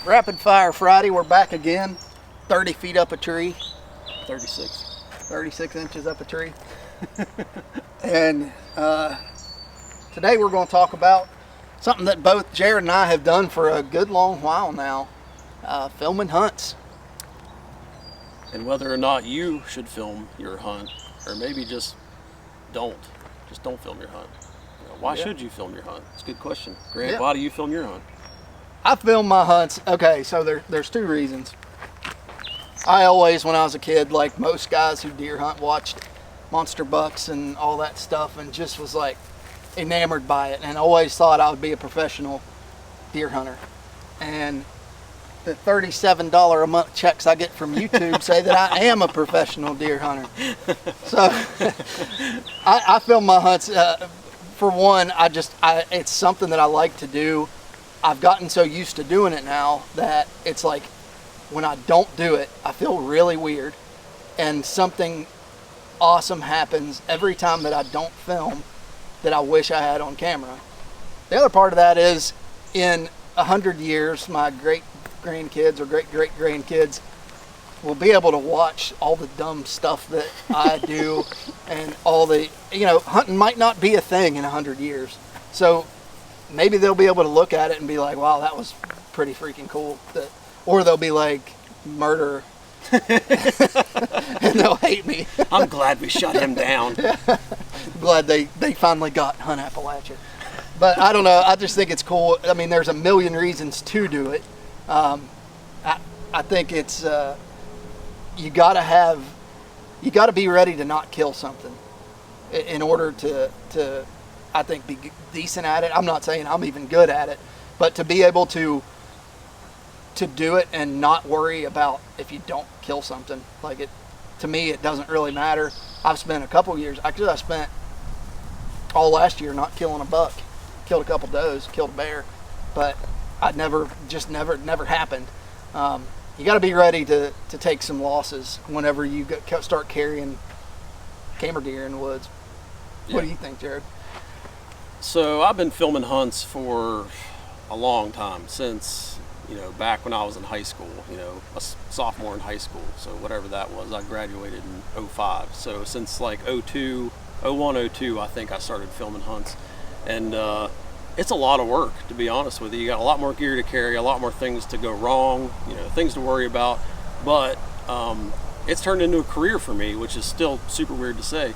Rapid Fire Friday, we're back again. 30 feet up a tree. 36. 36 inches up a tree. And today we're going to talk about something that both Jared and I have done for a good long while now. Filming hunts. And whether or not you should film your hunt, or maybe just don't. Just don't film your hunt. You know, why should you film your hunt? It's a good question. Grant, why do you film your hunt? I film my hunts. Okay, so there's two reasons. I always, when I was a kid, like most guys who deer hunt, watched monster bucks and all that stuff and just was like enamored by it, and always thought I would be a professional deer hunter. And the $37 a month checks I get from YouTube say that I am a professional deer hunter. So I film my hunts. For one, it's something that I like to do. I've gotten so used to doing it now that it's like when I don't do it, I feel really weird, and something awesome happens every time that I don't film that I wish I had on camera. The other part of that is in 100 years, my great grandkids or great great grandkids will be able to watch all the dumb stuff that I do and all the, hunting might not be a thing in 100 years. So maybe they'll be able to look at it and be like, wow, that was pretty freaking cool. Or they'll be like, murder. And they'll hate me. I'm glad we shut him down. Glad they finally got Hunt Appalachia. But I don't know, I just think it's cool. I mean, there's a million reasons to do it. I think it's, you gotta be ready to not kill something in order to I think, be decent at it. I'm not saying I'm even good at it, but to be able to do it and not worry about if you don't kill something. To me, it doesn't really matter. I've spent a couple years, actually I spent all last year not killing a buck. Killed a couple does, killed a bear, but it never happened. You got to be ready to take some losses whenever you start carrying camera deer in the woods. Yeah. What do you think, Jared? So I've been filming hunts for a long time, since, back when I was in high school, a sophomore in high school. So whatever that was, I graduated in 05. So since like 02, 01, 02, I think I started filming hunts. And it's a lot of work, to be honest with you. You got a lot more gear to carry, a lot more things to go wrong, things to worry about. But it's turned into a career for me, which is still super weird to say.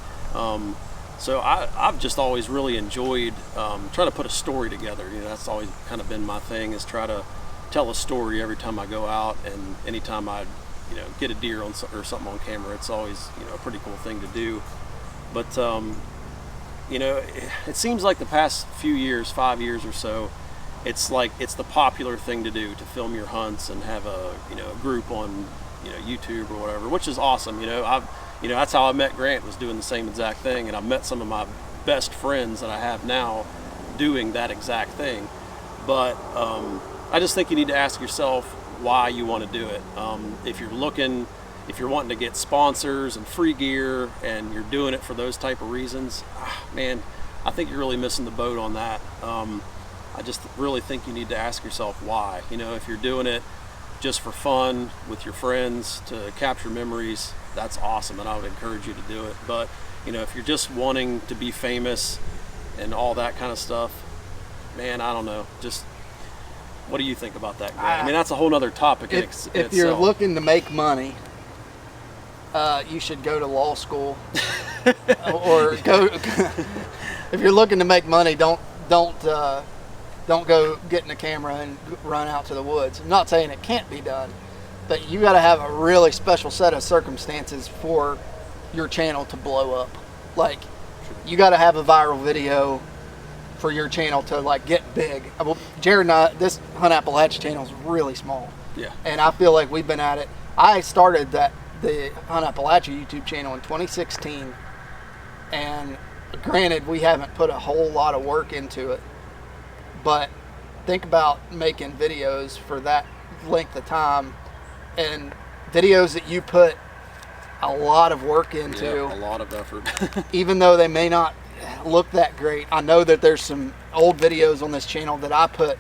So I've just always really enjoyed trying to put a story together. That's always kind of been my thing, is try to tell a story every time I go out, and anytime I get a deer or something on camera, it's always a pretty cool thing to do. But it seems like the past few years, 5 years or so, it's the popular thing to do, to film your hunts and have a group on YouTube or whatever, which is awesome. That's how I met Grant, was doing the same exact thing, and I met some of my best friends that I have now doing that exact thing. But I just think you need to ask yourself why you want to do it. If you're wanting to get sponsors and free gear, and you're doing it for those type of reasons, man, I think you're really missing the boat on that. I just really think you need to ask yourself why. If you're doing it just for fun with your friends to capture memories, that's awesome, and I would encourage you to do it. But if you're just wanting to be famous and all that kind of stuff, man, I don't know. Just what do you think about that, Grant? I mean, that's a whole other topic in itself. If you're looking to make money, you should go to law school, or go. If you're looking to make money, don't go get in a camera and run out to the woods. I'm not saying it can't be done, but you got to have a really special set of circumstances for your channel to blow up. Like, you got to have a viral video for your channel to get big. Well, Jared and I, this Hunt Appalachia channel is really small. Yeah. And I feel like we've been at it. I started the Hunt Appalachia YouTube channel in 2016, and granted, we haven't put a whole lot of work into it, but think about making videos for that length of time, and videos that you put a lot of work into. Yeah, a lot of effort. Even though they may not look that great. I know that there's some old videos on this channel that I put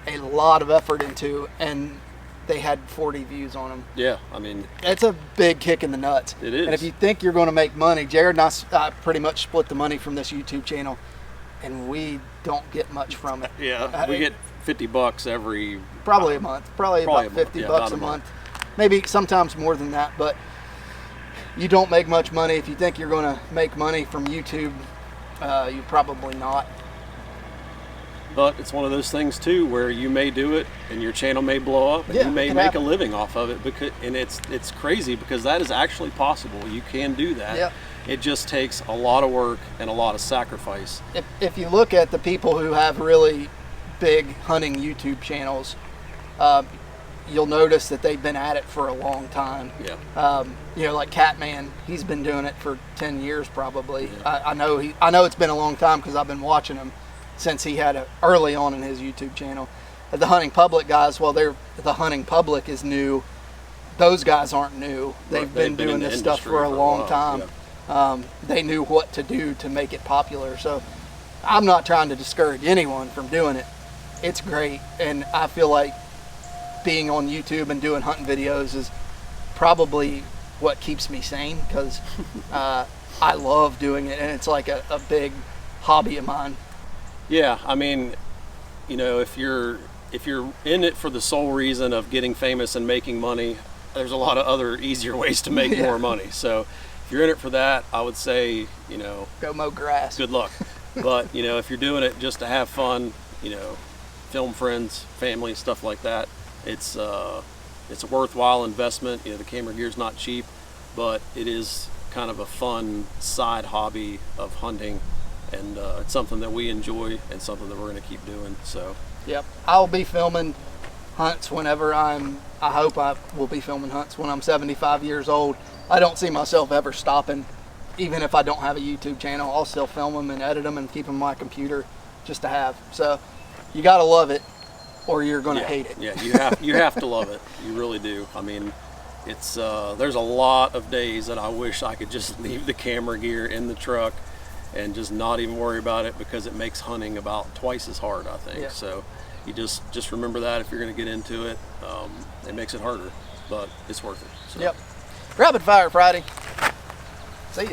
a lot of effort into, and they had 40 views on them. Yeah, I mean, It's a big kick in the nuts. It is. And if you think you're going to make money, Jared and I pretty much split the money from this YouTube channel, and we don't get much from it. yeah, we get $50 every. Probably a month. Probably about a month, 50 yeah, bucks about a a month. Maybe sometimes more than that, but you don't make much money. If you think you're going to make money from YouTube, you're probably not. But it's one of those things too, where you may do it and your channel may blow up, and Yeah, you it may can make happen. a living off of it. Because, and it's crazy because that is actually possible. You can do that. Yeah. It just takes a lot of work and a lot of sacrifice. If you look at the people who have really big hunting YouTube channels, you'll notice that they've been at it for a long time. Yeah. You know, like Catman, he's been doing it for 10 years probably. Yeah. I know it's been a long time because I've been watching him since he had early on in his YouTube channel. The Hunting Public guys, well, the Hunting Public is new. Those guys aren't new. They've been doing in the this stuff industry for a long while, time. yeah. They knew what to do to make it popular. So I'm not trying to discourage anyone from doing it. It's great, and I feel like being on YouTube and doing hunting videos is probably what keeps me sane, because I love doing it, and it's like a big hobby of mine. Yeah, I mean, you know, if you're in it for the sole reason of getting famous and making money, there's a lot of other easier ways to make Yeah. more money. So if you're in it for that, I would say, you know, Go mow grass. good luck. But, you know, if you're doing it just to have fun, you know, film friends, family, stuff like that, it's a worthwhile investment. You know, the camera gear's not cheap, but it is kind of a fun side hobby of hunting, and it's something that we enjoy and something that we're going to keep doing. So Yep. I'll be filming hunts whenever I hope I will be filming hunts when I'm 75 years old. I don't see myself ever stopping. Even if I don't have a YouTube channel, I'll still film them and edit them and keep them on my computer just to have. So you got to love it, or you're going to yeah, hate it. Yeah, you have to love it. You really do. I mean, it's there's a lot of days that I wish I could just leave the camera gear in the truck and just not even worry about it, because it makes hunting about twice as hard, I think. Yeah. So you just remember that if you're going to get into it, it makes it harder, but it's worth it. So. Yep. Rapid Fire Friday. See ya.